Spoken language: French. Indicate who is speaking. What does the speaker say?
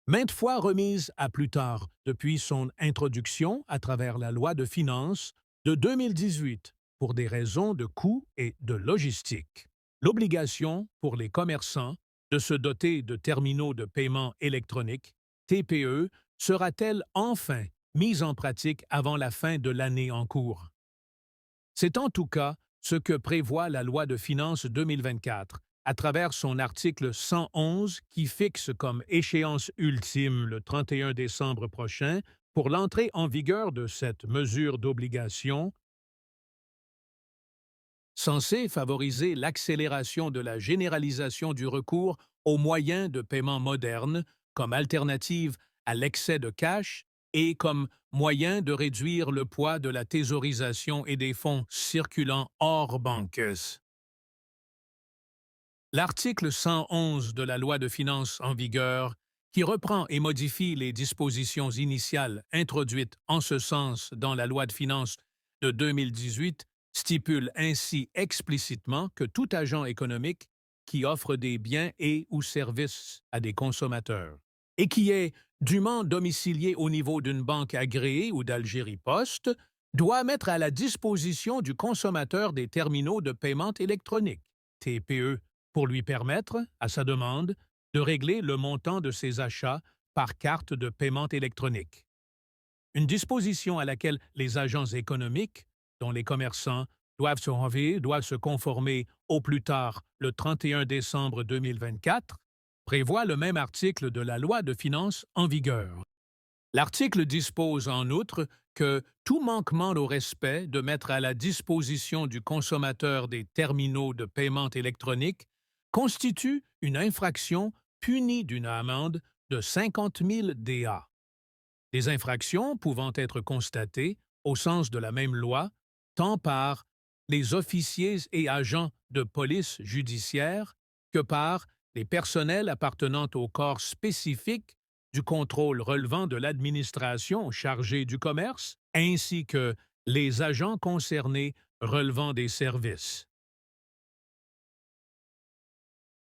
Speaker 1: maintes fois remise à plus tard depuis son introduction à travers la loi de finances de 2018 pour des raisons de coût et de logistique. L'obligation pour les commerçants de se doter de terminaux de paiement électronique, TPE, sera-t-elle enfin mise en pratique avant la fin de l'année en cours? C'est en tout cas ce que prévoit la loi de finances 2024 à travers son article 111 qui fixe comme échéance ultime le 31 décembre prochain pour l'entrée en vigueur de cette mesure d'obligation censée favoriser l'accélération de la généralisation du recours aux moyens de paiement modernes comme alternative à l'excès de cash et comme moyen de réduire le poids de la thésaurisation et des fonds circulant hors banques. L'article 111 de la loi de finances en vigueur, qui reprend et modifie les dispositions initiales introduites en ce sens dans la loi de finances de 2018, stipule ainsi explicitement que tout agent économique qui offre des biens et/ou services à des consommateurs et qui est dûment domicilié au niveau d'une banque agréée ou d'Algérie Post doit mettre à la disposition du consommateur des terminaux de paiement électronique, TPE, pour lui permettre, à sa demande, de régler le montant de ses achats par carte de paiement électronique. Une disposition à laquelle les agents économiques, dont les commerçants, doivent se conformer au plus tard le 31 décembre 2024, prévoit le même article de la loi de finances en vigueur. L'article dispose en outre que tout manquement au respect de mettre à la disposition du consommateur des terminaux de paiement électronique constitue une infraction punie d'une amende de 50 000 DA. Des infractions pouvant être constatées, au sens de la même loi, tant par les officiers et agents de police judiciaire que par les personnels appartenant au corps spécifique du contrôle relevant de l'administration chargée du commerce, ainsi que les agents concernés relevant des services.